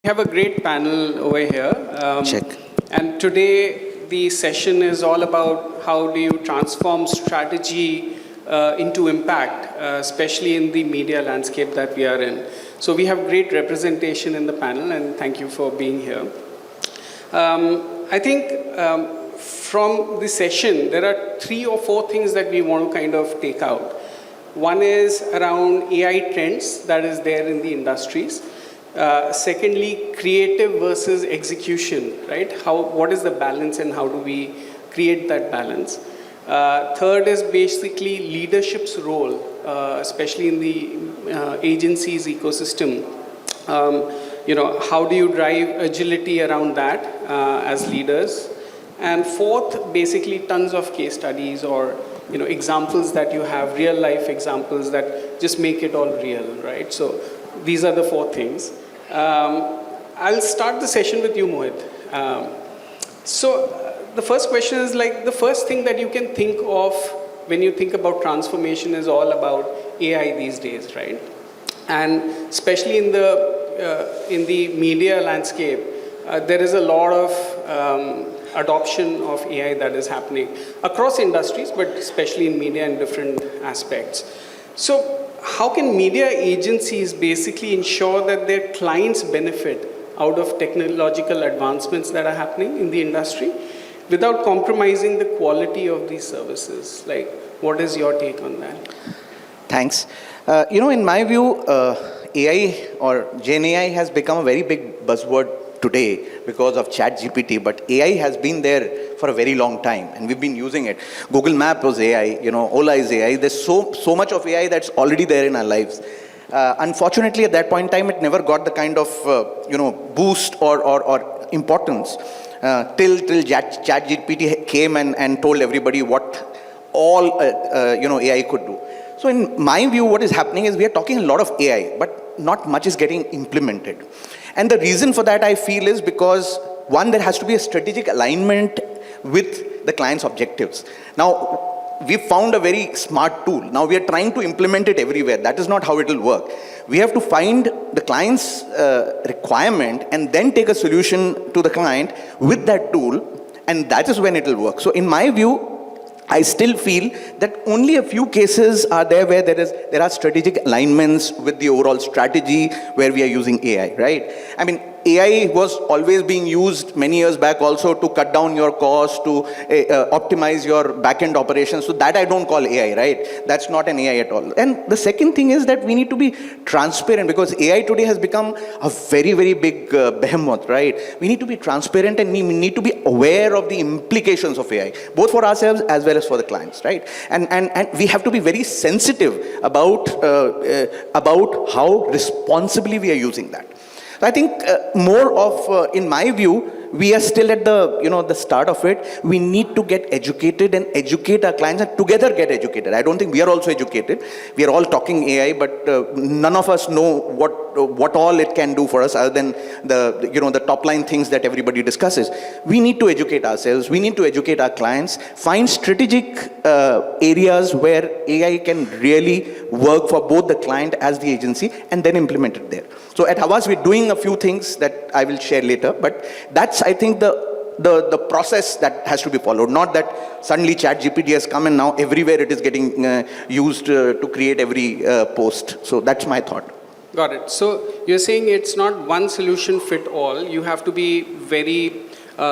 We have a great panel over here. Check. And today the session is all about how do you transform strategy into impact, especially in the media landscape that we are in. So we have great representation in the panel, and thank you for being here. I think from the session, there are 3 or 4 things that we want to kind of take out. One is around AI trends that is there in the industries. Secondly, creative versus execution, right? What is the balance and how do we create that balance? Third is basically leadership's role, especially in the agency's ecosystem. How do you drive agility around that as leaders? And fourth, basically tons of case studies or examples that you have, real life examples that just make it all real, right? So these are the 4 things. I'll start the session with you, Mohit. The first question is the first thing that you can think of when you think about transformation is all about AI these days, right? And especially in the media landscape, there is a lot of adoption of AI that is happening across industries, but especially in media in different aspects. So how can media agencies basically ensure that their clients benefit out of technological advancements that are happening in the industry without compromising the quality of these services? What is your take on that? Thanks. In my view, AI or Gen AI has become a very big buzzword today because of ChatGPT, but AI has been there for a very long time and we've been using it. Google Map was AI, Ola is AI. There's so much of AI that's already there in our lives. Unfortunately, at that point in time, it never got the kind of boost or importance till ChatGPT came and told everybody what all AI could do. So in my view, what is happening is we are talking a lot of AI, but not much is getting implemented. And the reason for that, I feel, is because, one, there has to be a strategic alignment with the client's objectives. Now, we found a very smart tool. Now, we are trying to implement it everywhere. That is not how it will work. We have to find the client's requirement and then take a solution to the client with that tool, and that is when it will work. So in my view, I still feel that only a few cases are there where there are strategic alignments with the overall strategy where we are using AI, right? I mean, AI was always being used many years back also to cut down your cost, to optimize your back-end operations. So that I don't call AI, right? That's not an AI at all. And the second thing is that we need to be transparent because AI today has become a very, very big behemoth, right? We need to be transparent and we need to be aware of the implications of AI, both for ourselves as well as for the clients, right? And we have to be very sensitive about how responsibly we are using that. I think more of, in my view, we are still at the start of it. We need to get educated and educate our clients and together get educated. I don't think we are also educated. We are all talking AI, but none of us know what all it can do for us other than the top line things that everybody discusses. We need to educate ourselves. We need to educate our clients, find strategic areas where AI can really work for both the client as the agency and then implement it there. So at Havas, we're doing a few things that I will share later, but that's, I think, the process that has to be followed. Not that suddenly ChatGPT has come and now everywhere it is getting used to create every post. So that's my thought. Got it. So you're saying it's not one solution fit all. You have to be very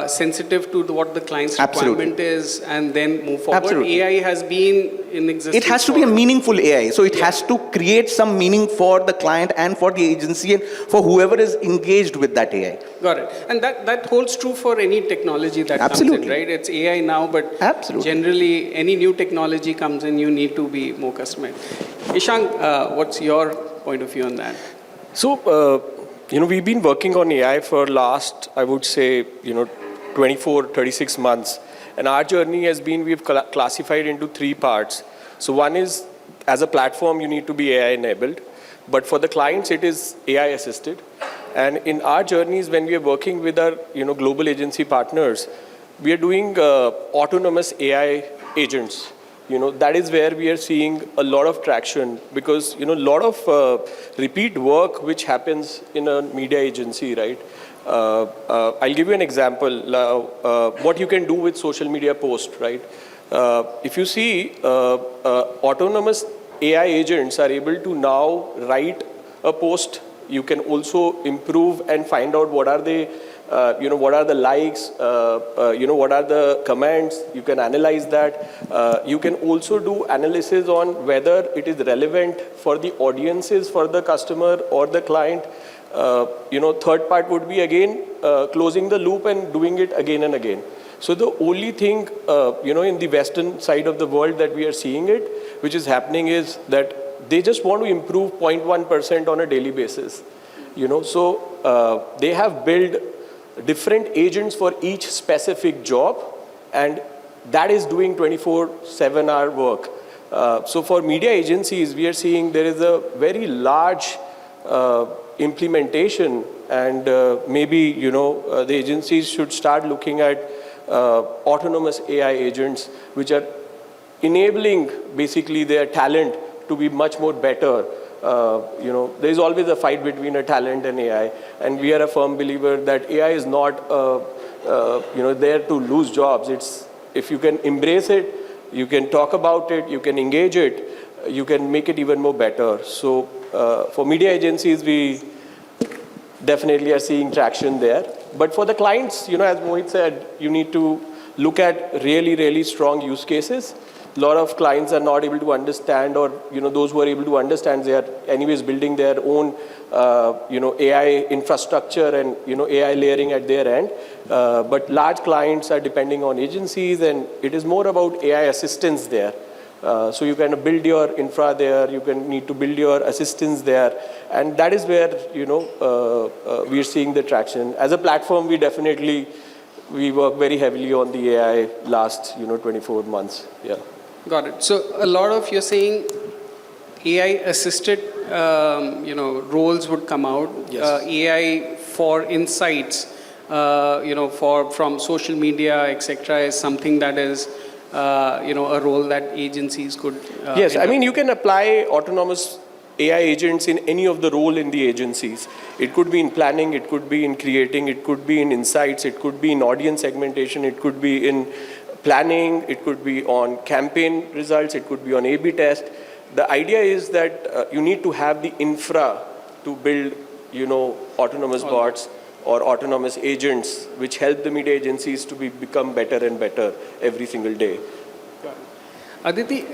sensitive to what the client's requirement is and then move forward. Absolutely. AI has been in existence. It has to be a meaningful AI. So it has to create some meaning for the client and for the agency and for whoever is engaged with that AI. Got it. And that holds true for any technology that comes in, right? It's AI now, but generally any new technology comes in, you need to be more customized. Ishank, what's your point of view on that? So, we've been working on AI for last, I would say, 24, 36 months. And our journey has been, we've classified into 3 parts. So one is, as a platform, you need to be AI enabled. But for the clients, it is AI assisted. And in our journeys, when we are working with our, global agency partners, we are doing autonomous AI agents that is where we are seeing a lot of traction, because a lot of repeat work which happens in a media agency, right? I'll give you an example. What you can do with social media post, right? If you see, autonomous AI agents are able to now write a post. You can also improve and find out what are the what are the likes, what are the comments. You can analyze that. You can also do analysis on whether it is relevant for the audiences, for the customer or the client. Third part would be again closing the loop and doing it again and again. So the only thing, in the Western side of the world that we are seeing it, which is happening, is that they just want to improve 0.1% on a daily basis. So they have built different agents for each specific job, and that is doing 24/7 hour work. So for media agencies, we are seeing there is a very large implementation, and maybe the agencies should start looking at autonomous AI agents, which are enabling basically their talent to be much more better. There is always a fight between a talent and AI, and we are a firm believer that AI is not there to lose jobs. It's, if you can embrace it, you can talk about it, you can engage it, you can make it even more better. So for media agencies, we definitely are seeing traction there. But for the clients, as Mohit said, you need to look at really, really strong use cases. A lot of clients are not able to understand, or those who are able to understand, they are anyways building their own AI infrastructure and AI layering at their end. But large clients are depending on agencies, and it is more about AI assistance there. So you can build your infra there, you can need to build your assistance there, and that is where we are seeing the traction. As a platform, we work very heavily on the AI last 24 months. Yeah. Got it. So a lot of, you're saying AI assisted roles would come out. Yes. AI for insights, from social media, etc., is something that is a role that agencies could. Yes, I mean, you can apply autonomous AI agents in any of the role in the agencies. It could be in planning, it could be in creating, it could be in insights, it could be in audience segmentation, it could be in planning, it could be on campaign results, it could be on A/B test. The idea is that you need to have the infra to build, autonomous bots or autonomous agents, which help the media agencies to become better and better every single day. Aditi,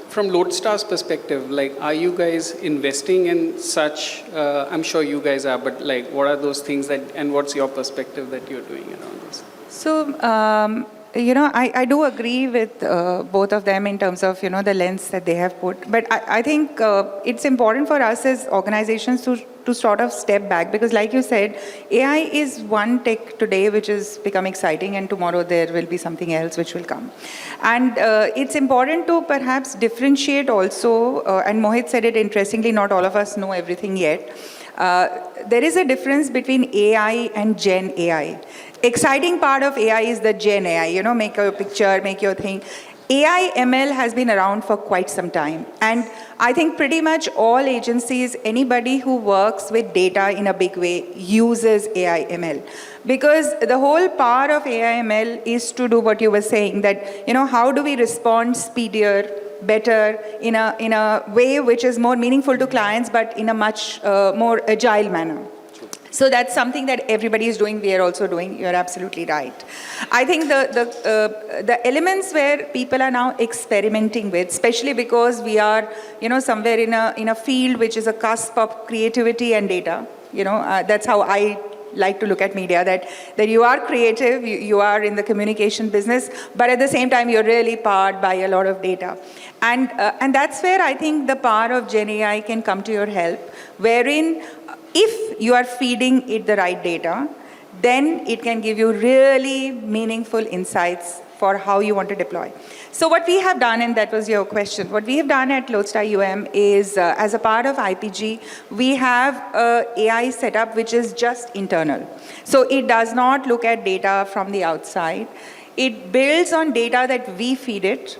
from Lodestar's perspective, are you guys investing in such? I'm sure you guys are, but what are those things and what's your perspective that you're doing around this? So, I do agree with both of them in terms of, the lens that they have put. But I think it's important for us as organizations to sort of step back, because like you said, AI is one tech today which is becoming exciting, and tomorrow there will be something else which will come. And it's important to perhaps differentiate also, and Mohit said it interestingly, not all of us know everything yet. There is a difference between AI and Gen AI. Exciting part of AI is the Gen AI, make your picture, make your thing. AI ML has been around for quite some time. And I think pretty much all agencies, anybody who works with data in a big way, uses AI ML. Because the whole power of AI ML is to do what you were saying, that, how do we respond speedier, better, in a way which is more meaningful to clients, but in a much more agile manner. So that's something that everybody is doing. We are also doing. You're absolutely right. I think the elements where people are now experimenting with, especially because we are, somewhere in a field which is a cusp of creativity and data. That's how I like to look at media, that you are creative, you are in the communication business, but at the same time you're really powered by a lot of data. And that's where I think the power of Gen AI can come to your help, wherein if you are feeding it the right data, then it can give you really meaningful insights for how you want to deploy. So what we have done, and that was your question, what we have done at Lodestar is, as a part of IPG, we have a AI setup which is just internal. So it does not look at data from the outside. It builds on data that we feed it.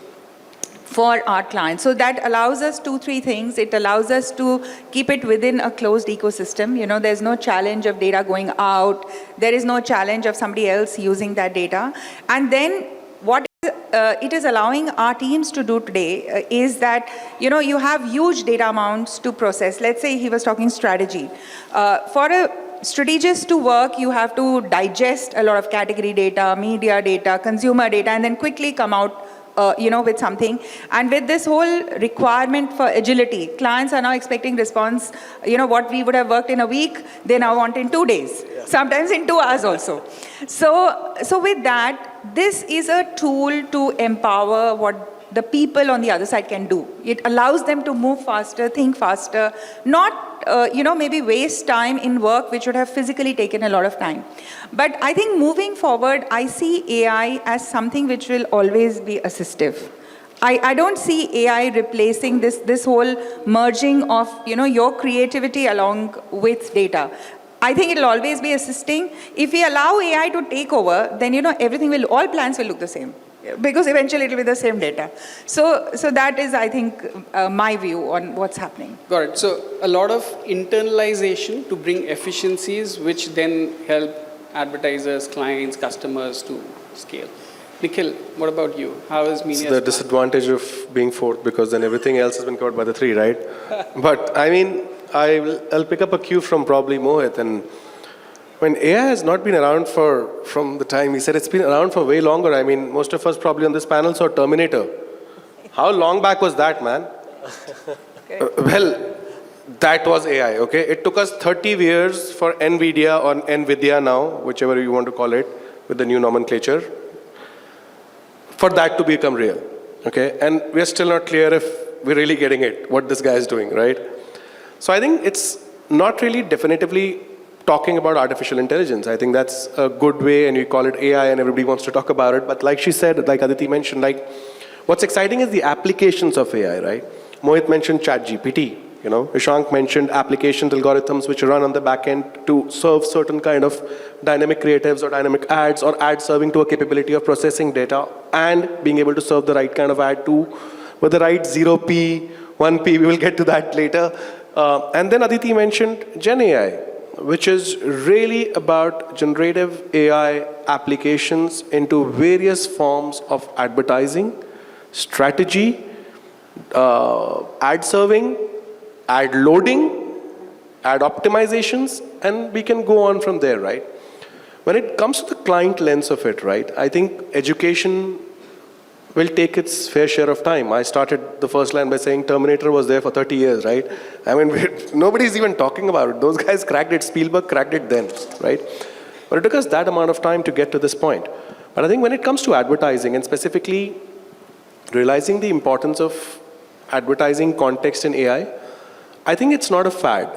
for our clients. So that allows us 2-3 things. It allows us to keep it within a closed ecosystem. There's no challenge of data going out. There is no challenge of somebody else using that data. And then what it is allowing our teams to do today is that, you have huge data amounts to process. Let's say he was talking strategy. For a strategist to work, you have to digest a lot of category data, media data, consumer data, and then quickly come out with something. And with this whole requirement for agility, clients are now expecting response, what we would have worked in a week, they now want in 2 days, sometimes in 2 hours also. So with that, this is a tool to empower what the people on the other side can do. It allows them to move faster, think faster, not maybe waste time in work which would have physically taken a lot of time. But I think moving forward, I see AI as something which will always be assistive. I don't see AI replacing this whole merging of your creativity along with data. I think it'll always be assisting. If we allow AI to take over, then all plans will look the same, because eventually it will be the same data. So that is, I think, my view on what's happening. Got it. So a lot of internalization to bring efficiencies, which then help advertisers, clients, customers to scale. Nikhil, what about you? How is media? It's the disadvantage of being fourth, because then everything else has been covered by the three, right? But I mean, I'll pick up a cue from probably Mohit. And when AI has not been around from the time he said, it's been around for way longer. I mean, most of us probably on this panel saw Terminator. How long back was that, man? Well, that was AI, okay? It took us 30 years for NVIDIA or NVIDIA now, whichever you want to call it, with the new nomenclature, for that to become real, okay? And we're still not clear if we're really getting it, what this guy is doing, right? So I think it's not really definitively talking about artificial intelligence. I think that's a good way, and you call it AI and everybody wants to talk about it. But like she said, like Aditi mentioned, what's exciting is the applications of AI, right? Mohit mentioned ChatGPT, Ishank mentioned applications, algorithms which run on the back end to serve certain kind of dynamic creatives or dynamic ads, or ad serving to a capability of processing data and being able to serve the right kind of ad too, with the right 0p, 1p, we will get to that later. And then Aditi mentioned Gen AI, which is really about generative AI applications into various forms of advertising, strategy, ad serving, ad loading, ad optimizations, and we can go on from there, right? When it comes to the client lens of it, right, I think education will take its fair share of time. I started the first line by saying Terminator was there for 30 years, right? I mean, nobody's even talking about it. Those guys cracked it. Spielberg cracked it then, right? But it took us that amount of time to get to this point. But I think when it comes to advertising, and specifically realizing the importance of advertising context in AI, I think it's not a fad.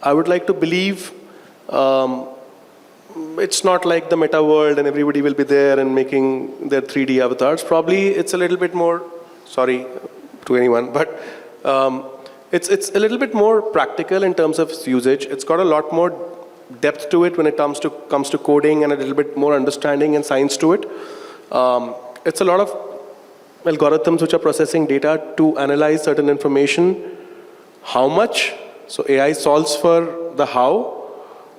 I would like to believe it's not like the meta world and everybody will be there and making their 3D avatars. Probably it's a little bit more, sorry to anyone, but it's a little bit more practical in terms of usage. It's got a lot more depth to it when it comes to coding, and a little bit more understanding and science to it. It's a lot of algorithms which are processing data to analyze certain information. How much? So AI solves for the how.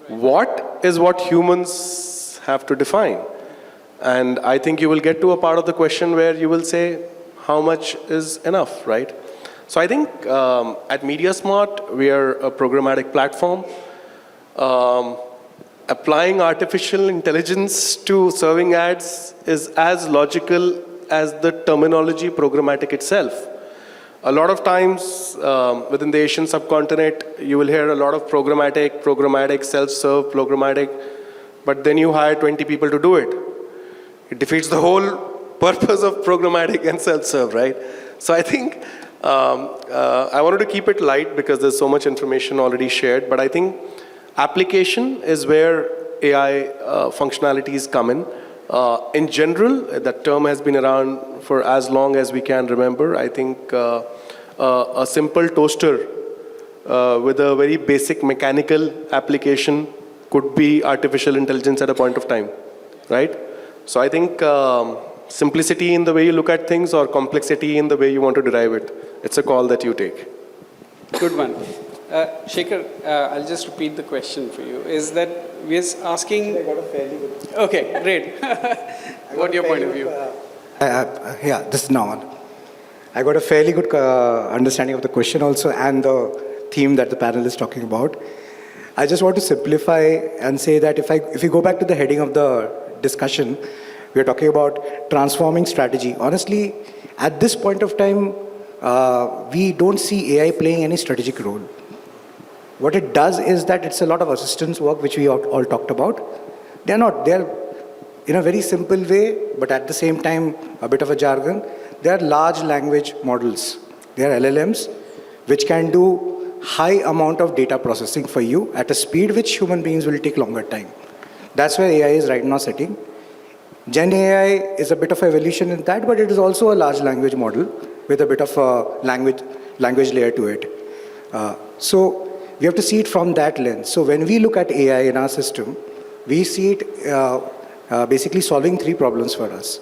What is what humans have to define? And I think you will get to a part of the question where you will say, how much is enough, right? So I think at MediaSmart, we are a programmatic platform. Applying artificial intelligence to serving ads is as logical as the terminology programmatic itself. A lot of times within the Asian subcontinent, you will hear a lot of programmatic, self-serve, programmatic, but then you hire 20 people to do it. It defeats the whole purpose of programmatic and self-serve, right? So I think I wanted to keep it light because there's so much information already shared, but I think application is where AI functionalities come in. In general, that term has been around for as long as we can remember. I think a simple toaster with a very basic mechanical application could be artificial intelligence at a point of time, right? So I think simplicity in the way you look at things or complexity in the way you want to derive it. It's a call that you take. Good one. Shekhar, I'll just repeat the question for you. Is that we're asking... I got a fairly good... Okay, great. What your point of view? Yeah, this is Naman. I got a fairly good understanding of the question also and the theme that the panel is talking about. I just want to simplify and say that if you go back to the heading of the discussion, we are talking about transforming strategy. Honestly, at this point of time, we don't see AI playing any strategic role. What it does is that it's a lot of assistance work, which we all talked about. They're in a very simple way, but at the same time, a bit of a jargon. They are large language models. They are LLMs, which can do high amount of data processing for you at a speed which human beings will take longer time. That's where AI is right now sitting. Gen AI is a bit of evolution in that, but it is also a large language model with a bit of a language layer to it. So we have to see it from that lens. So when we look at AI in our system, we see it basically solving three problems for us.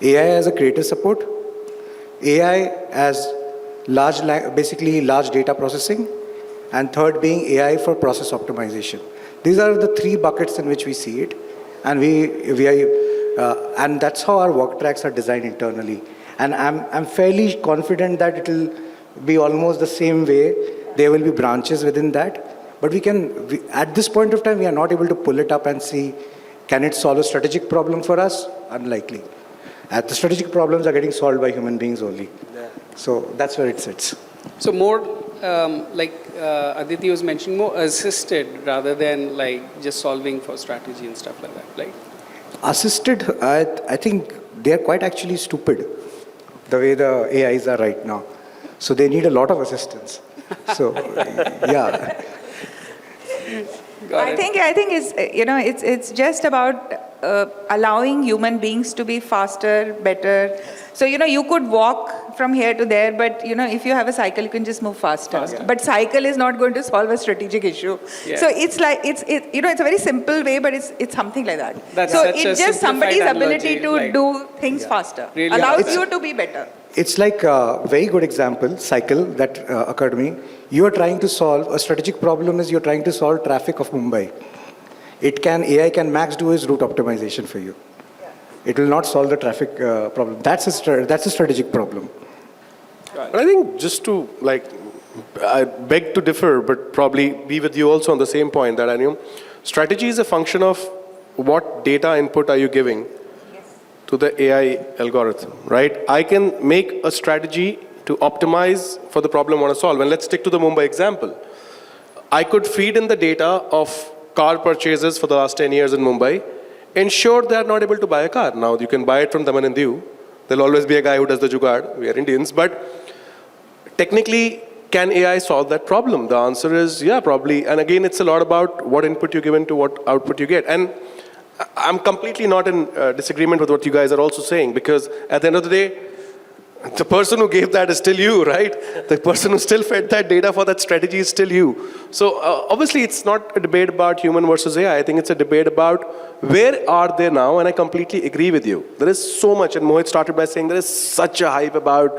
AI as a creative support, AI as basically large data processing, and third being AI for process optimization. These are the three buckets in which we see it, and and that's how our work tracks are designed internally. And I'm fairly confident that it will be almost the same way. There will be branches within that, but at this point of time, we are not able to pull it up and see, can it solve a strategic problem for us? Unlikely. The strategic problems are getting solved by human beings only. Yeah. So that's where it sits. So more like Aditi was mentioning, more assisted rather than like just solving for strategy and stuff like that, right? Assisted, I think they're quite actually stupid the way the AIs are right now. So they need a lot of assistance. So, yeah. I think it's just about allowing human beings to be faster, better. So you could walk from here to there, but if you have a cycle, you can just move faster. But cycle is not going to solve a strategic issue. Yeah. So it's like it's a very simple way, but it's something like that. That's so it's just somebody's ability to do things faster really allows you to be better. It's like a very good example, cycle, that occurred to me. You are trying to solve a strategic problem you're trying to solve traffic of Mumbai. AI can max do is route optimization for you. Yeah. It will not solve the traffic problem. That's a strategic problem. But I think just to I beg to differ, but probably be with you also on the same point that I knew. Strategy is a function of what data input are you giving to the AI algorithm, right? I can make a strategy to optimize for the problem I want to solve. And let's stick to the Mumbai example. I could feed in the data of car purchases for the last 10 years in Mumbai, ensure they are not able to buy a car. Now, you can buy it from Daman and Diu. There'll always be a guy who does the jugaad. We are Indians. But technically, can AI solve that problem? The answer is, yeah, probably. And again, it's a lot about what input you give into what output you get. And I'm completely not in disagreement with what you guys are also saying, because at the end of the day, the person who gave that is still you, right? The person who still fed that data for that strategy is still you. So obviously, it's not a debate about human versus AI. I think it's a debate about where are they now, and I completely agree with you. There is so much, and Mohit started by saying there is such a hype about,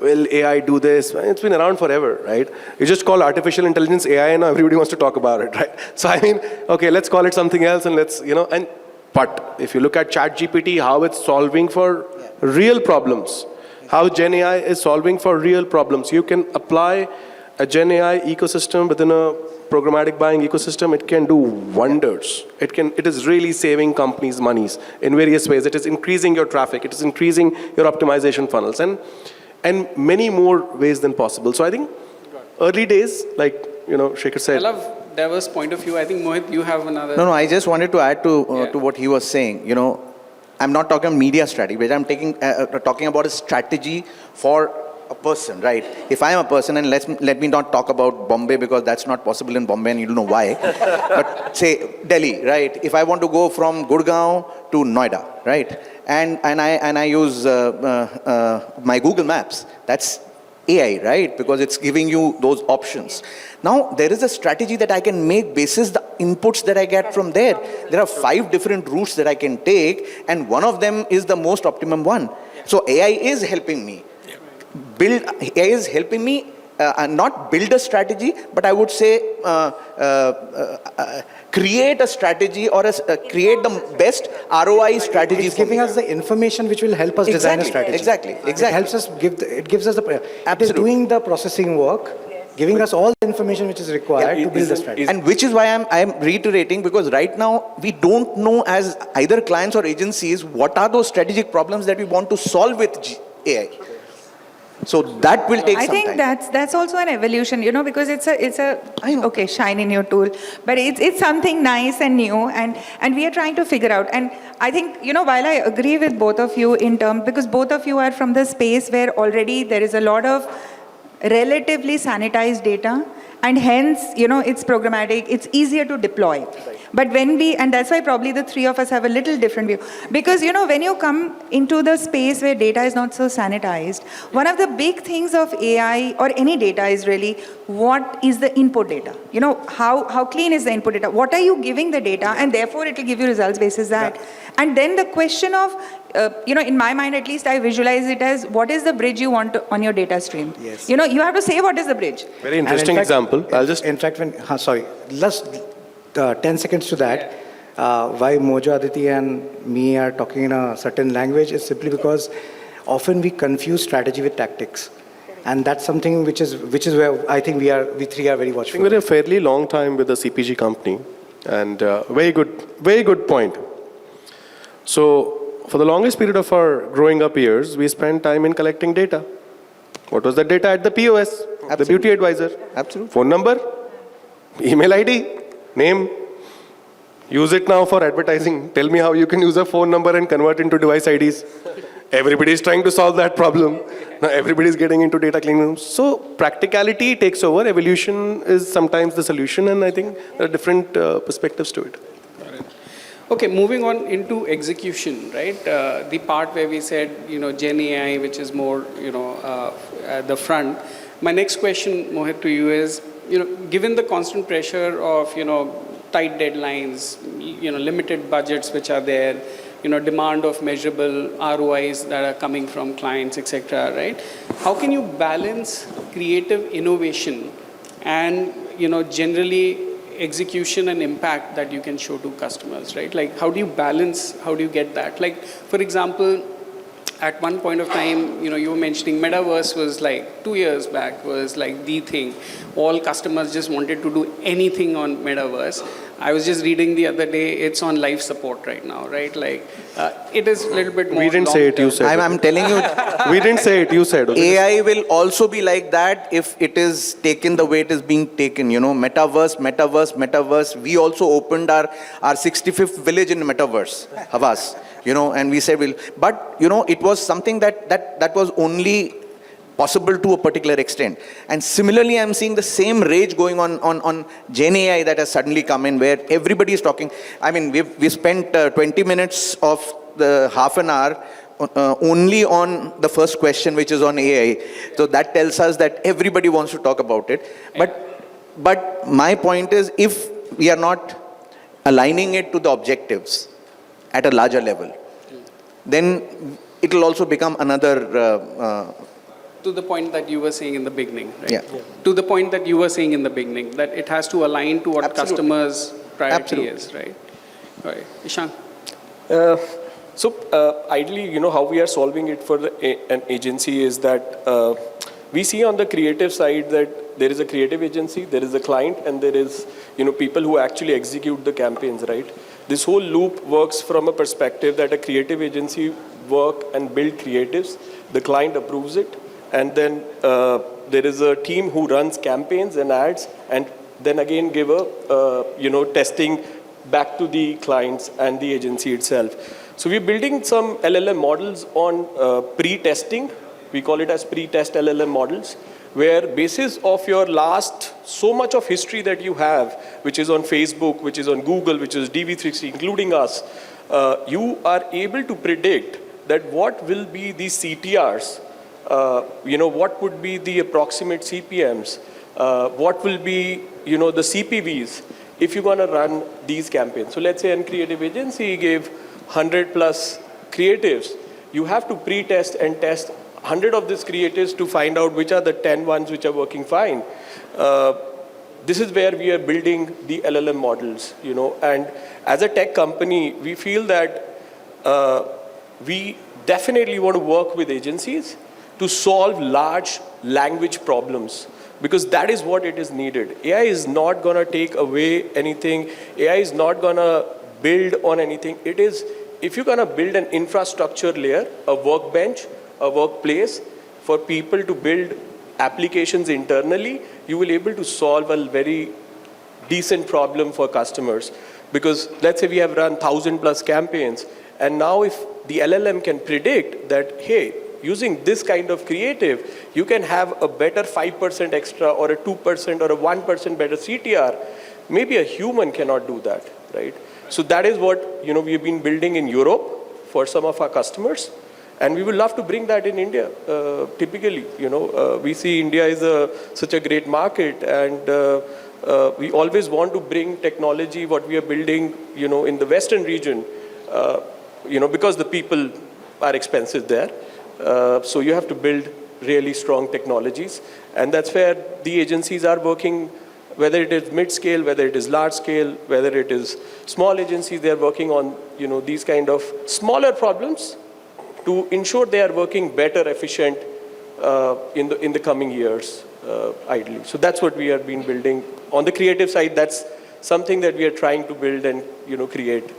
will AI do this? It's been around forever, right? You just call artificial intelligence AI and everybody wants to talk about it, right? So I mean, okay, let's call it something else and let's, but if you look at ChatGPT, how it's solving for real problems, how Gen AI is solving for real problems. You can apply a Gen AI ecosystem within a programmatic buying ecosystem. It can do wonders. It is really saving companies monies in various ways. It is increasing your traffic. It is increasing your optimization funnels and many more ways than possible. So I think early days, like Shekhar said. I love diverse point of view. I think Mohit, you have another. No, I just wanted to add to what he was saying. I'm not talking media strategy, but I'm talking about a strategy for a person, right? If I'm a person, and let me not talk about Bombay because that's not possible in Bombay, and you don't know why. But say Delhi, right? If I want to go from Gurgaon to Noida, right? And I use my Google Maps. That's AI, right? Because it's giving you those options. Now, there is a strategy that I can make basis the inputs that I get from there. There are 5 different routes that I can take, and one of them is the most optimum one. So AI is helping me. AI is helping me not build a strategy, but I would say create a strategy or create the best ROI strategy. It's giving us the information which will help us design a strategy. Exactly. It helps us it gives us it is doing the processing work, giving us all the information which is required to build the strategy. And which is why I'm reiterating, because right now we don't know as either clients or agencies what are those strategic problems that we want to solve with AI. So that will take I some think time. that's also an evolution, because it's a I know. okay, shiny new tool, but it's something nice and new, and we are trying to figure out. And I think, while I agree with both of you because both of you are from the space where already there is a lot of relatively sanitized data, and hence, it's programmatic, it's easier to deploy. But and that's why probably the three of us have a little different view. Because, when you come into the space where data is not so sanitized, one of the big things of AI or any data is really, what is the input data? How clean is the input data? What are you giving the data? And therefore, it will give you results basis that. Yeah. And then the question of, in my mind at least, I visualize it as, what is the bridge you want on your data stream? Yes. You have to say what is the bridge. Very interesting example. I'll just... In fact, last 10 seconds to that, why Mojo, Aditi and me are talking in a certain language is simply because often we confuse strategy with tactics. And that's something which is where I think we three are very watchful. I think we're a fairly long time with a CPG company, and very good point. So, for the longest period of our growing up years, we spent time in collecting data. What was the data at the POS? Absolutely. The beauty advisor? Absolutely. Phone number, email ID, name. Use it now for advertising. Tell me how you can use a phone number and convert into device IDs. Everybody is trying to solve that problem. Now everybody is getting into data clean rooms. So practicality takes over. Evolution is sometimes the solution, and I think there are different perspectives to it. Okay, moving on into execution, right? The part where we said, Gen AI, which is more, at the front. My next question, Mohit, to you is, given the constant pressure of, tight deadlines, limited budgets which are there, demand of measurable ROIs that are coming from clients, etc., right? How can you balance creative innovation and, generally execution and impact that you can show to customers, right? Like, how do you get that? Like, for example, at one point of time, you were mentioning metaverse was like 2 years back was like the thing. All customers just wanted to do anything on metaverse. I was just reading the other day, it's on life support right now, right? Like, it is a little bit more. We didn't say it, you said it. I'm telling you. We didn't say it, you said it. AI will also be like that if it is taken the way it is being taken. Metaverse. We also opened our 65th village in metaverse, Havas. And we said, but it was something that was only possible to a particular extent. And similarly, I'm seeing the same rage going on Gen AI that has suddenly come in, where everybody is talking. I mean, we spent 20 minutes of the half an hour only on the first question, which is on AI. So that tells us that everybody wants to talk about it. But my point is, if we are not aligning it to the objectives at a larger level, then it will also become another... to the point that you were saying in the beginning, right? Yeah. To the point that you were saying in the beginning, that it has to align to what Absolutely. customers' priority Absolutely. is, right? All right. Ishan? Ideally, how we are solving it for an agency is that we see on the creative side that there is a creative agency, there is a client, and there is, people who actually execute the campaigns, right? This whole loop works from a perspective that a creative agency work and build creatives, the client approves it, and then there is a team who runs campaigns and ads, and then again give a, testing back to the clients and the agency itself. So we're building some LLM models on pre-testing. We call it as pre-test LLM models, where basis of your last so much of history that you have, which is on Facebook, which is on Google, which is DV360, including us, you are able to predict that what will be the CTRs, what would be the approximate CPMs, what will be, the CPVs if you're going to run these campaigns. So let's say a creative agency gave 100 plus creatives, you have to pre-test and test 100 of these creatives to find out which are the 10 ones which are working fine. This is where we are building the LLM models, and as a tech company, we feel that we definitely want to work with agencies to solve large language problems, because that is what it is needed. AI is not going to take away anything. AI is not going to build on anything. It is, if you're going to build an infrastructure layer, a workbench, a workplace for people to build applications internally, you will be able to solve a very decent problem for customers. Because let's say we have run 1,000 plus campaigns, and now if the LLM can predict that, hey, using this kind of creative, you can have a better 5% extra or a 2% or a 1% better CTR. Maybe a human cannot do that, right? So that is what we've been building in Europe for some of our customers, and we would love to bring that in India. Typically, we see India is such a great market, and we always want to bring technology, what we are building, in the Western region, because the people are expensive there. So you have to build really strong technologies, and that's where the agencies are working, whether it is mid-scale, whether it is large-scale, whether it is small agencies, they are working on these kind of smaller problems to ensure they are working better, efficient in the coming years, ideally. So that's what we have been building. On the creative side, that's something that we are trying to build and create.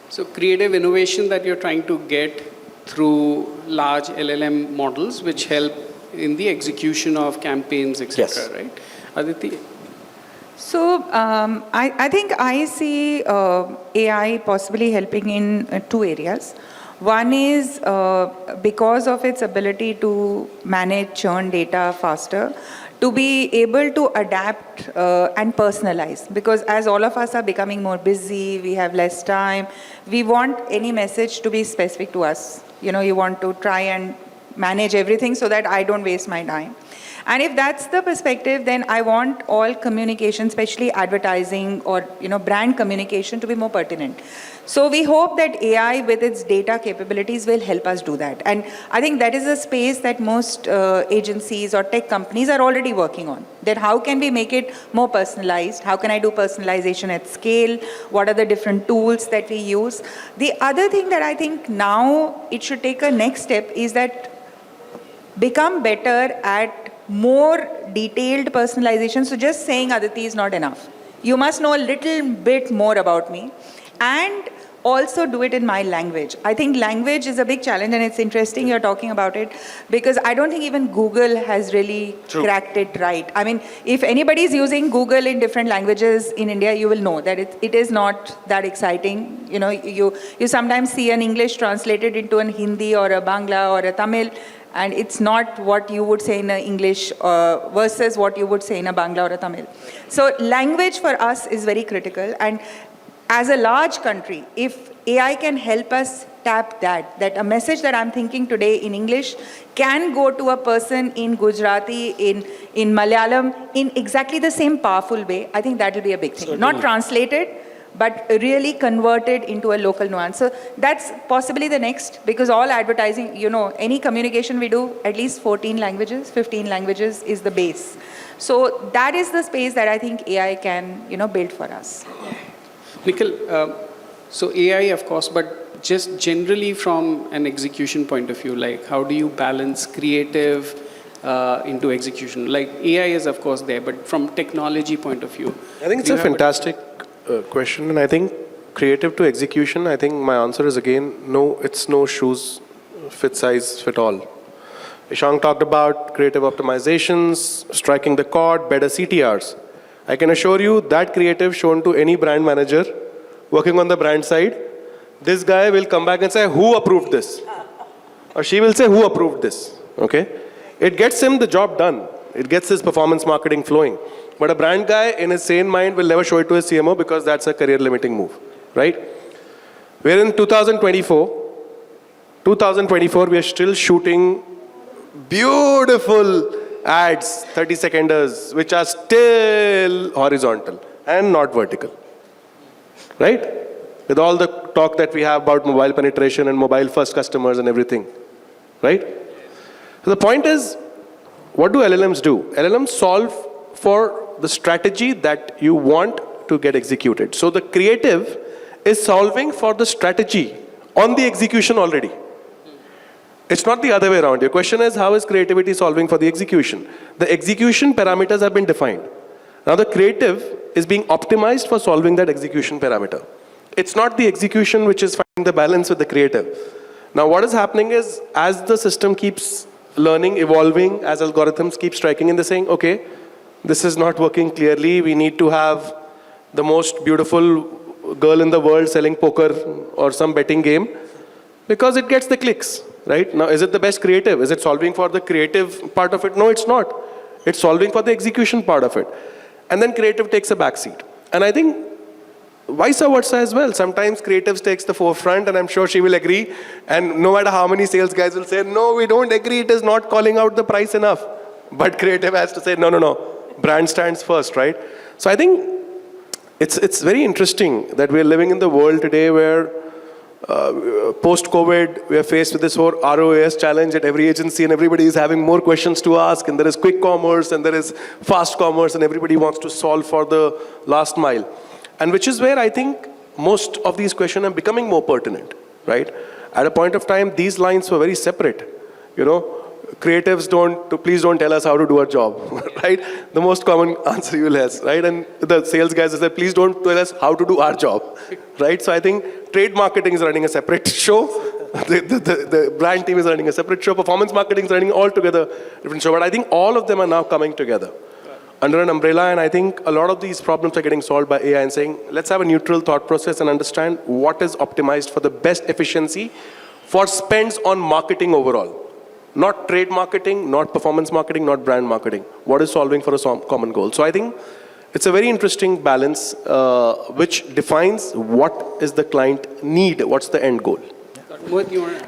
So creative innovation that you're trying to get through large LLM models, which help in the execution of campaigns, etc. Yes. Right? Aditi? So I think I see AI possibly helping in two areas. One is because of its ability to manage churn data faster, to be able to adapt and personalize. Because as all of us are becoming more busy, we have less time, we want any message to be specific to us. You want to try and manage everything so that I don't waste my time. And if that's the perspective, then I want all communication, especially advertising or brand communication, to be more pertinent. So we hope that AI with its data capabilities will help us do that. And I think that is a space that most agencies or tech companies are already working on. That how can we make it more personalized? How can I do personalization at scale? What are the different tools that we use? The other thing that I think now it should take a next step is that become better at more detailed personalization. So just saying Aditi is not enough. You must know a little bit more about me, and also do it in my language. I think language is a big challenge, and it's interesting you're talking about it, because I don't think even Google has really cracked it right. I mean, if anybody is using Google in different languages in India, you will know that it is not that exciting. You sometimes see an English translated into an Hindi or a Bangla or a Tamil, and it's not what you would say in a English versus what you would say in a Bangla or a Tamil. So language for us is very critical, and as a large country, if AI can help us tap that a message that I'm thinking today in English can go to a person in Gujarati, in Malayalam, in exactly the same powerful way, I think that will be a big thing. Certainly. Not translated, but really converted into a local nuance. So that's possibly the next, because all advertising, any communication we do, at least 14 languages, 15 languages is the base. So that is the space that I think AI can, build for us. Nikhil, so AI, of course, but just generally from an execution point of view, like how do you balance creative into execution? Like AI is, of course, there, but from technology point of view. I think it's a fantastic question, and I think creative to execution, I think my answer is again, no, it's no shoes fit size fit all. Ishang talked about creative optimizations, striking the chord, better CTRs. I can assure you that creative shown to any brand manager working on the brand side, this guy will come back and say, who approved this? Or she will say, who approved this? Okay? It gets him the job done. It gets his performance marketing flowing. But a brand guy in his sane mind will never show it to his CMO because that's a career limiting move, right? We're in 2024. 2024, we are still shooting beautiful ads, 30 seconders, which are still horizontal and not vertical. right? With all the talk that we have about mobile penetration and mobile first customers and everything, right? So the point is, what do LLMs do? LLMs solve for the strategy that you want to get executed. So the creative is solving for the strategy on the execution already. It's not the other way around. Your question is, how is creativity solving for the execution? The execution parameters have been defined. Now the creative is being optimized for solving that execution parameter. It's not the execution which is finding the balance with the creative. Now what is happening is, as the system keeps learning, evolving, as algorithms keep striking and they're saying, okay, this is not working clearly, we need to have the most beautiful girl in the world selling poker or some betting game, because it gets the clicks, right? Now, is it the best creative? Is it solving for the creative part of it? No, it's not. It's solving for the execution part of it. And then creative takes a backseat. And I think vice versa as well. Sometimes creatives takes the forefront, and I'm sure she will agree. And no matter how many sales guys will say, no, we don't agree, it is not calling out the price enough. But creative has to say, no, no, no, brand stands first, right? So I think it's very interesting that we're living in the world today where post-COVID, we are faced with this whole ROAS challenge at every agency, and everybody is having more questions to ask, and there is quick commerce, and there is fast commerce, and everybody wants to solve for the last mile. And which is where I think most of these questions are becoming more pertinent, right? At a point of time, these lines were very separate. You know, creatives please don't tell us how to do our job, right? The most common answer you will have, right? And the sales guys will say, please don't tell us how to do our job, right? So I think trade marketing is running a separate show. The brand team is running a separate show. Performance marketing is running altogether different show. But I think all of them are now coming together under an umbrella, and I think a lot of these problems are getting solved by AI and saying, let's have a neutral thought process and understand what is optimized for the best efficiency for spends on marketing overall. Not trade marketing, not performance marketing, not brand marketing. What is solving for a common goal? So I think it's a very interesting balance which defines what is the client need, what's the end goal.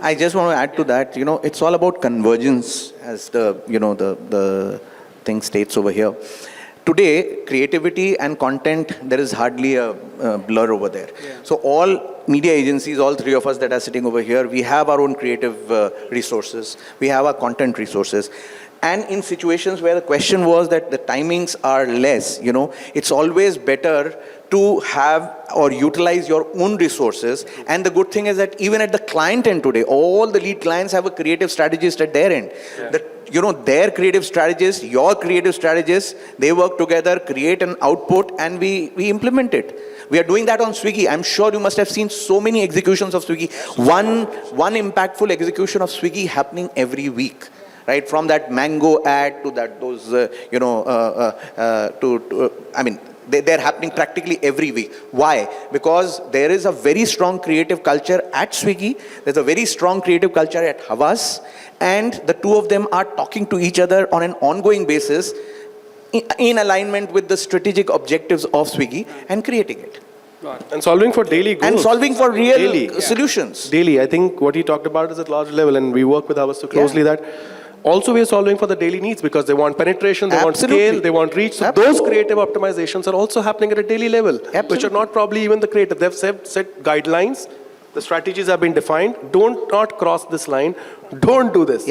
I just want to add to that, it's all about convergence, as the thing states over here. Today, creativity and content, there is hardly a blur over there. Yeah. So all media agencies, all three of us that are sitting over here, we have our own creative resources. We have our content resources. And in situations where the question was that the timings are less, it's always better to have or utilize your own resources. And the good thing is that even at the client end today, all the lead clients have a creative strategist at their end. Yeah. Their creative strategist, your creative strategist, they work together, create an output, and we implement it. We are doing that on Swiggy. I'm sure you must have seen so many executions of Swiggy. One impactful execution of Swiggy happening every week. Right, from that mango ad to that, they're happening practically every week. Why? Because there is a very strong creative culture at Swiggy, there's a very strong creative culture at Havas, and the two of them are talking to each other on an ongoing basis in alignment with the strategic objectives of Swiggy and creating it. And solving for daily goals. And solving for real solutions. Daily. I think what he talked about is at large level, and we work with Havas so closely that also we are solving for the daily needs, because they want penetration, they want scale, they want reach. So those creative optimizations are also happening at a daily level, which are not probably even the creative. They've set guidelines, the strategies have been defined. Don't not cross this line. Don't do this.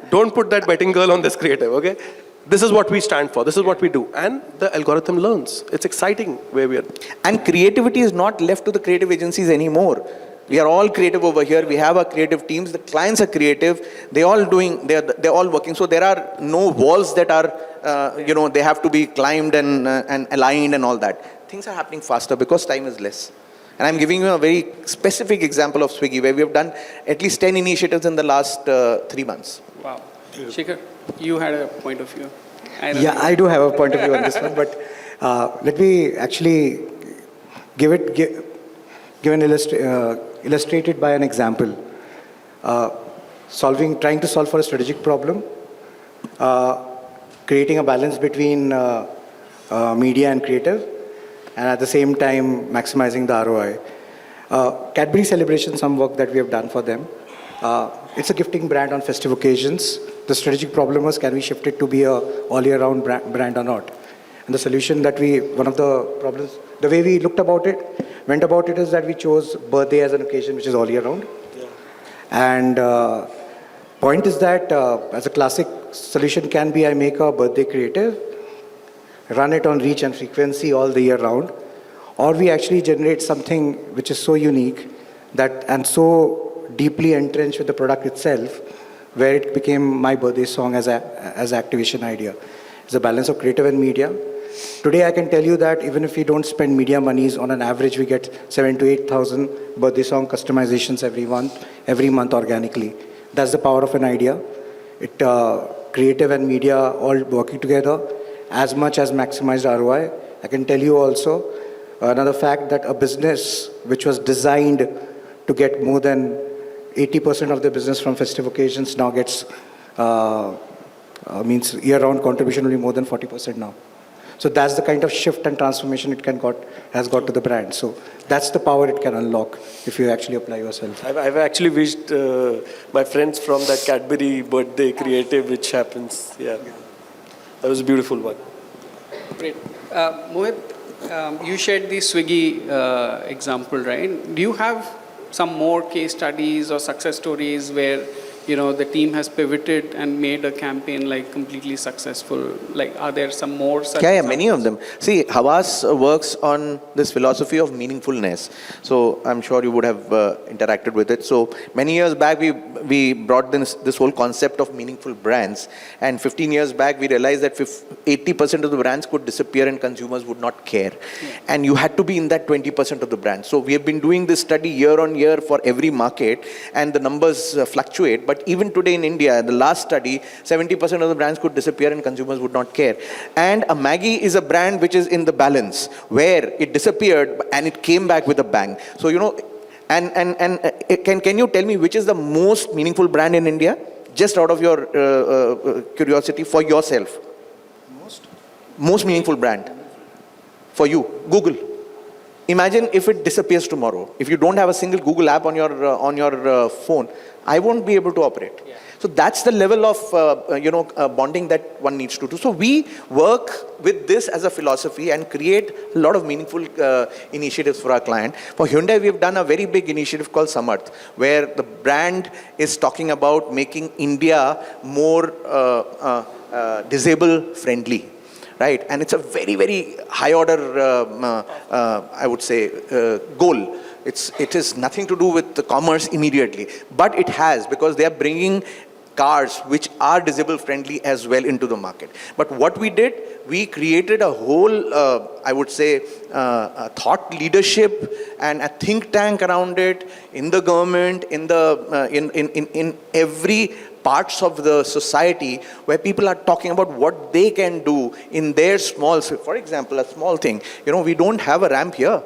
Don't put that betting girl on this creative, okay? This is what we stand for. This is what we do. And the algorithm learns. It's exciting where we are. And creativity is not left to the creative agencies anymore. We are all creative over here. We have our creative teams. The clients are creative. They're all working. So there are no walls that are, they have to be climbed and aligned and all that. Things are happening faster because time is less. And I'm giving you a very specific example of Swiggy, where we have done at least 10 initiatives in the last 3 months. Wow. Shikhar, you had a point of view. I do have a point of view on this one, but let me actually illustrate it by an example. Trying to solve for a strategic problem, creating a balance between media and creative, and at the same time maximizing the ROI. Cadbury Celebration, some work that we have done for them. It's a gifting brand on festive occasions. The strategic problem was, can we shift it to be a all-year-round brand or not? And the solution that one of the problems, the way we looked about it, went about it is that we chose birthday as an occasion, which is all year round. And point is that as a classic solution can be, I make a birthday creative, run it on reach and frequency all the year round, or we actually generate something which is so unique that and so deeply entrenched with the product itself, where it became my birthday song as activation idea. It's a balance of creative and media. Today I can tell you that even if we don't spend media monies, on an average we get 7,000 to 8,000 birthday song customizations every month organically. That's the power of an idea. It creative and media all working together, as much as maximized ROI. I can tell you also another fact that a business which was designed to get more than 80% of the business from festive occasions now gets means year-round contribution only more than 40% now. So that's the kind of shift and transformation it has got to the brand. So that's the power it can unlock if you actually apply yourself. I've actually wished my friends from that Cadbury birthday creative, which happens. Yeah, that was a beautiful one. Great. Mohit, you shared the Swiggy example, right? Do you have some more case studies or success stories where the team has pivoted and made a campaign like completely successful? Like, are there some more such Yeah, examples? many of them. See, Havas works on this philosophy of meaningfulness. So I'm sure you would have interacted with it. So many years back, we brought this whole concept of meaningful brands. And 15 years back, we realized that 80% of the brands could disappear and consumers would not care. Yeah. And you had to be in that 20% of the brands. So we have been doing this study year on year for every market, and the numbers fluctuate. But even today in India, the last study, 70% of the brands could disappear and consumers would not care. And a Maggi is a brand which is in the balance, where it disappeared and it came back with a bang. So, can you tell me which is the most meaningful brand in India? Just out of your curiosity for yourself. Most meaningful brand for you, Google. Imagine if it disappears tomorrow. If you don't have a single Google app on your phone, I won't be able to operate. Yeah. So that's the level of bonding that one needs to do. So we work with this as a philosophy and create a lot of meaningful initiatives for our client. For Hyundai, we've done a very big initiative called Samarth, where the brand is talking about making India more disabled friendly. Right, and it's a very, very high order, I would say, goal. It is nothing to do with the commerce immediately, but it has, because they are bringing cars which are disabled friendly as well into the market. But what we did, we created a whole, I would say, a thought leadership and a think tank around it in the government, in every parts of the society, where people are talking about what they can do in their small, for example, a small thing. We don't have a ramp here.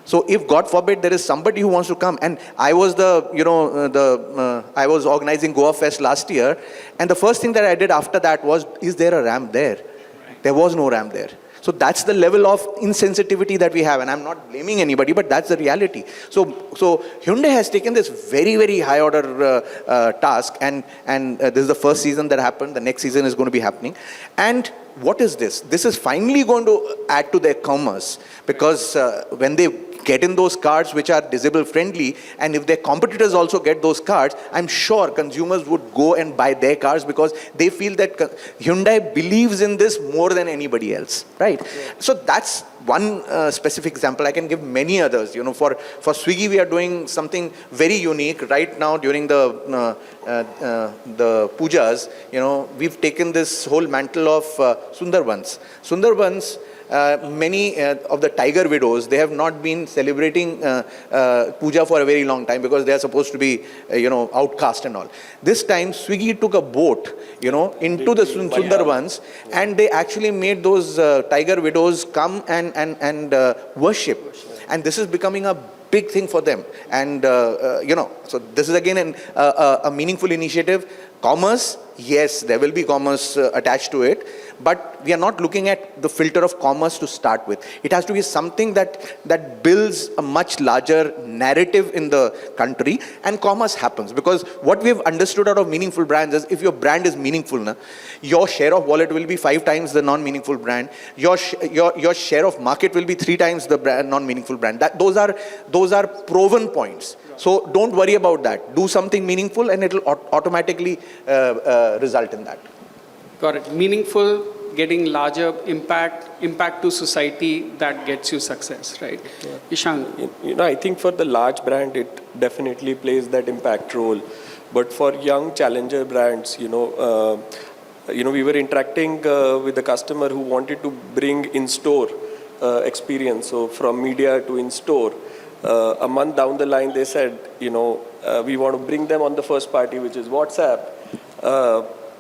So if God forbid there is somebody who wants to come, and I was I was organizing Goa Fest last year, and the first thing that I did after that was, is there a ramp there? There was no ramp there. So that's the level of insensitivity that we have, and I'm not blaming anybody, but that's the reality. So Hyundai has taken this very, very high order task, and this is the first season that happened. The next season is going to be happening. And what is this? This is finally going to add to their commerce, because when they get in those cars which are disabled friendly, and if their competitors also get those cars, I'm sure consumers would go and buy their cars, because they feel that Hyundai believes in this more than anybody else, right? Yeah. So that's one specific example. I can give many others. For Swiggy, we are doing something very unique right now during the pujas. We've taken this whole mantle of Sundarbans. Sundarbans, many of the tiger widows, they have not been celebrating puja for a very long time, because they are supposed to be outcast and all. This time Swiggy took a boat into the Sundarbans, and they actually made those tiger widows come and worship, and this is becoming a big thing for them. And so this is again a meaningful initiative. Commerce, yes, there will be commerce attached to it, but we are not looking at the filter of commerce to start with. It has to be something that builds a much larger narrative in the country, and commerce happens. Because what we've understood out of meaningful brands is if your brand is meaningful, your share of wallet will be 5 times the non-meaningful brand. Your share of market will be 3 times the non-meaningful brand. Those are proven points. So don't worry about that. Do something meaningful and it will automatically result in that. Got it. Meaningful, getting larger impact to society, that gets you success, right? Yeah. Ishan. I think for the large brand, it definitely plays that impact role. But for young challenger brands, we were interacting with a customer who wanted to bring in-store experience. So from media to in-store. A month down the line, they said, we want to bring them on the first party, which is WhatsApp.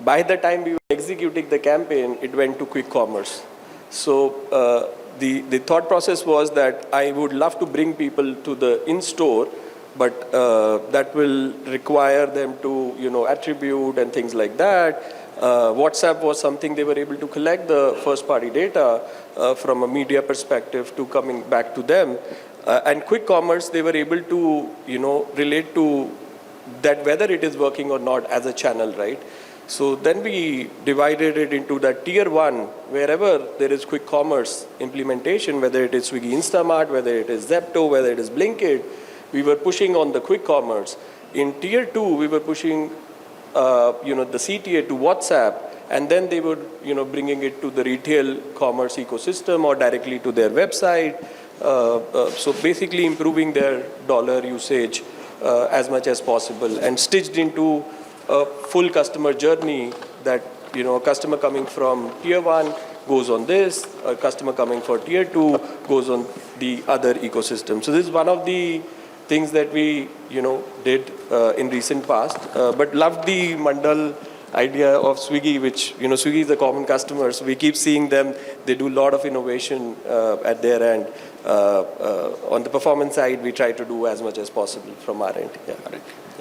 By the time we were executing the campaign, it went to quick commerce. So the thought process was that I would love to bring people to the in-store, but that will require them to, attribute and things like that. WhatsApp was something they were able to collect the first-party data from a media perspective to coming back to them. And quick commerce, they were able to, relate to that whether it is working or not as a channel, right? So then we divided it into that tier 1, wherever there is quick commerce implementation, whether it is Swiggy Instamart, whether it is Zepto, whether it is Blinkit, we were pushing on the quick commerce. In tier 2, we were pushing, the CTA to WhatsApp, and then they were, bringing it to the retail commerce ecosystem or directly to their website. So basically improving their dollar usage as much as possible and stitched into a full customer journey that, a customer coming from tier 1 goes on this, a customer coming for tier 2 goes on the other ecosystem. So this is one of the things that we, did in recent past, but loved the Mandal idea of Swiggy, which, Swiggy is a common customer, so we keep seeing them. They do a lot of innovation at their end. On the performance side, we try to do as much as possible from our end. Yeah. Yeah.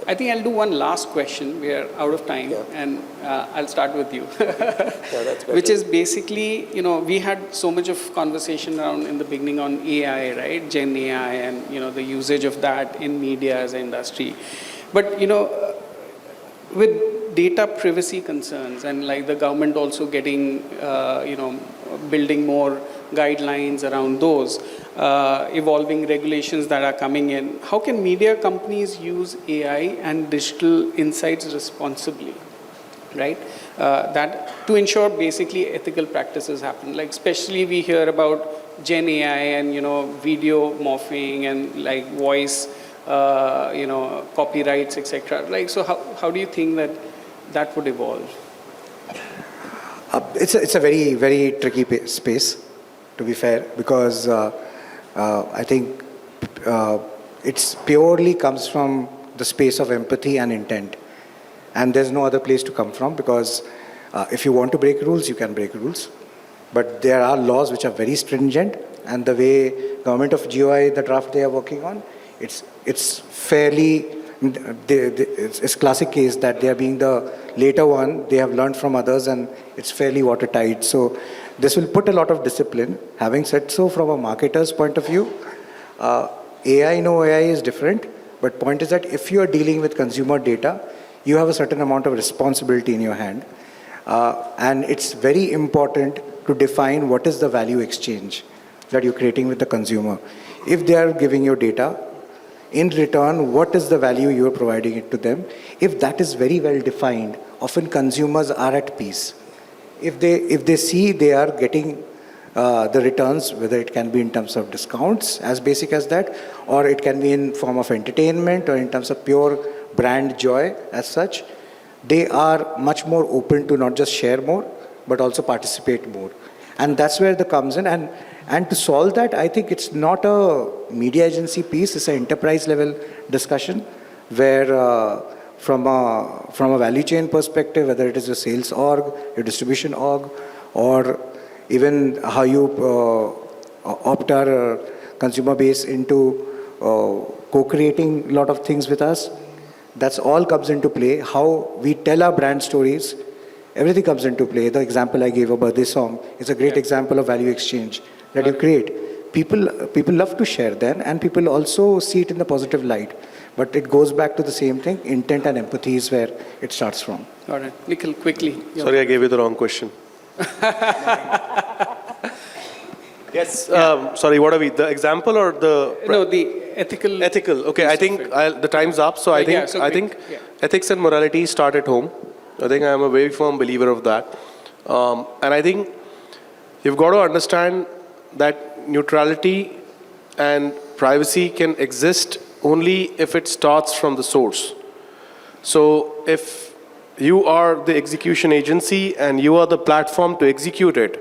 I think I'll do one last question. We are out of time, and I'll start with you. That's Which is basically, we had so much of conversation around in the beginning on AI, right? Gen AI and, the usage of that in media as an industry. But, with data privacy concerns and like the government also getting, building more guidelines around those, evolving regulations that are coming in, how can media companies use AI and digital insights responsibly, right? That to ensure basically ethical practices happen. Like especially we hear about Gen AI and, video morphing and like voice, copyrights, etc. Like, so how do you think that would evolve? It's a very, very tricky space, to be fair, because I think it's purely comes from the space of empathy and intent. And there's no other place to come from, because if you want to break rules, you can break rules. But there are laws which are very stringent, and the way government of GOI, the draft they are working on, it's fairly, it's classic case that they are being the later one, they have learned from others, and it's fairly watertight. So this will put a lot of discipline. Having said so, from a marketer's point of view, AI, no AI is different, but point is that if you are dealing with consumer data, you have a certain amount of responsibility in your hand. And it's very important to define what is the value exchange that you're creating with the consumer. If they are giving you data, in return, what is the value you are providing it to them? If that is very well defined, often consumers are at peace. If they see they are getting the returns, whether it can be in terms of discounts, as basic as that, or it can be in form of entertainment or in terms of pure brand joy as such, they are much more open to not just share more, but also participate more. And that's where the comes in. And to solve that, I think it's not a media agency piece, it's an enterprise level discussion where from a value chain perspective, whether it is a sales org, your distribution org, or even how you opt our consumer base into co-creating a lot of things with us, That's all comes into play. How we tell our brand stories, everything comes into play. The example I gave about this song is a great example of value exchange that you create. People love to share then, and people also see it in the positive light. But it goes back to the same thing. Intent and empathy is where it starts from. All right, Nikhil, quickly. Sorry, I gave you the wrong question. Yes. Sorry, what are we? The example or the? No, the ethical. Ethical. Okay, I think the time's up. So I think Yeah, so quick, yeah. ethics and morality start at home. I think I am a very firm believer of that. And I think you've got to understand that neutrality and privacy can exist only if it starts from the source. So if you are the execution agency and you are the platform to execute it,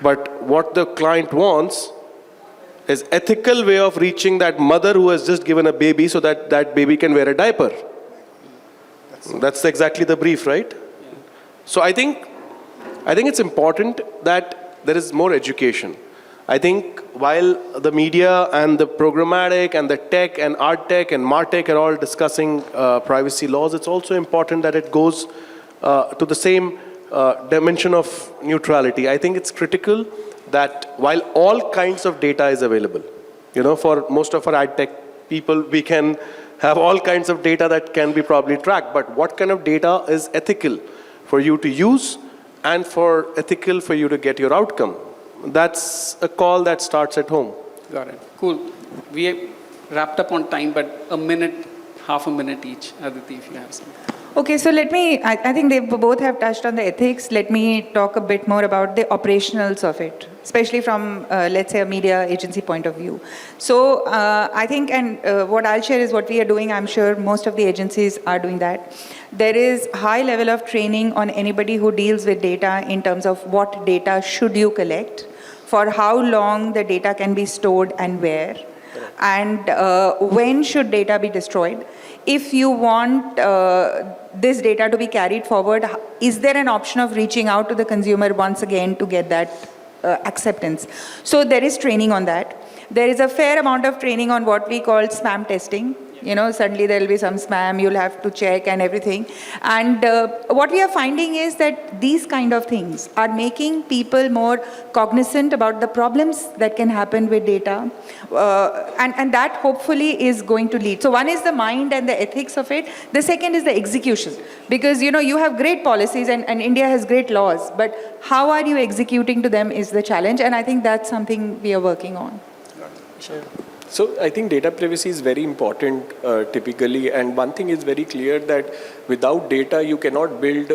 but what the client wants is ethical way of reaching that mother who has just given a baby so that that baby can wear a diaper. That's exactly the brief, right? So I think it's important that there is more education. I think while the media and the programmatic and the tech and art tech and martech are all discussing privacy laws, it's also important that it goes to the same dimension of neutrality. I think it's critical that while all kinds of data is available, for most of our ad tech people, we can have all kinds of data that can be probably tracked, but what kind of data is ethical for you to use and for ethical for you to get your outcome? That's a call that starts at home. Got it. Cool. We wrapped up on time, but a minute, half a minute each. Aditi, if you have some. Okay, so I think they both have touched on the ethics. Let me talk a bit more about the operationals of it, especially from, let's say, a media agency point of view. So I think, and what I'll share is what we are doing. I'm sure most of the agencies are doing that. There is high level of training on anybody who deals with data in terms of what data should you collect, for how long the data can be stored and where, and when should data be destroyed. If you want this data to be carried forward, is there an option of reaching out to the consumer once again to get that acceptance? So there is training on that. There is a fair amount of training on what we call spam testing. Suddenly there will be some spam, you'll have to check and everything. And what we are finding is that these kind of things are making people more cognizant about the problems that can happen with data. And that hopefully is going to lead. So one is the mind and the ethics of it. The second is the execution. Because, you have great policies and India has great laws, but how are you executing to them is the challenge. And I think that's something we are working on. Sure. So I think data privacy is very important typically, and one thing is very clear that without data you cannot build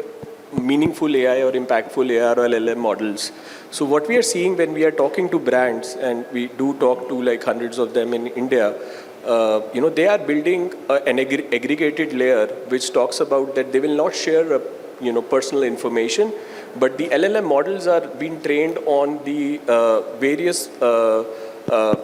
meaningful AI or impactful AI or LLM models. So what we are seeing when we are talking to brands, and we do talk to like hundreds of them in India, they are building an aggregated layer which talks about that they will not share personal information, but the LLM models are being trained on the various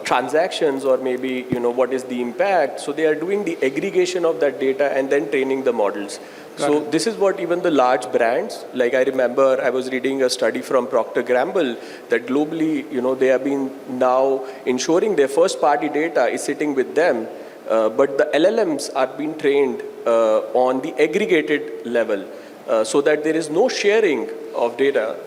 transactions, or maybe what is the impact. So they are doing the aggregation of that data and then training the models. So this is what even the large brands, like I remember I was reading a study from Procter & Gamble that globally they have been now ensuring their first party data is sitting with them, but the LLMs are being trained on the aggregated level, so that there is no sharing of data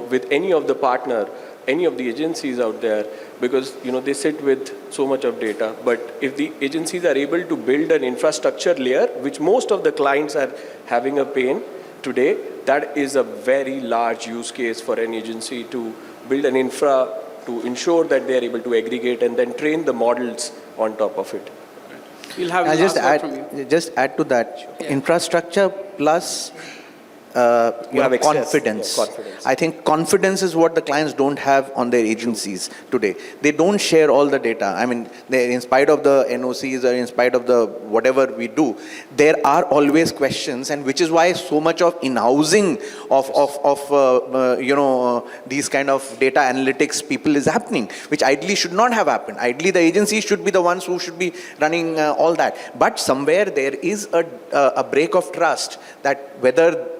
with any of the partner, any of the agencies out there, because they sit with so much of data. But if the agencies are able to build an infrastructure layer, which most of the clients are having a pain today, that is a very large use case for an agency to build an infra to ensure that they are able to aggregate and then train the models on top of it. We'll have I'll just add to that. Yeah. Infrastructure plus confidence. Confidence. I think confidence is what the clients don't have on their agencies today. They don't share all the data. I mean, in spite of the NOCs or in spite of the whatever we do, there are always questions, and which is why so much of in-housing of these kind of data analytics people is happening, which ideally should not have happened. Ideally, the agencies should be the ones who should be running all that. But somewhere there is a break of trust that whether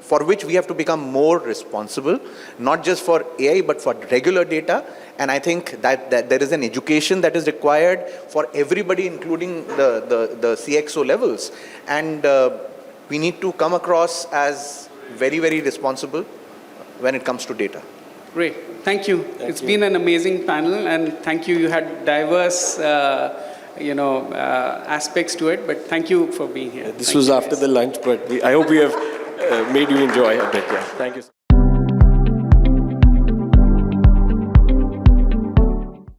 for which we have to become more responsible, not just for AI, but for regular data. And I think that there is an education that is required for everybody, including the CXO levels. And we need to come across as very, very responsible when it comes to data. Great. Thank you. It's been an amazing panel, and thank you. You had diverse, aspects to it, but thank you for being here. This was after the lunch, but I hope we have made you enjoy a bit. Yeah. Thank you.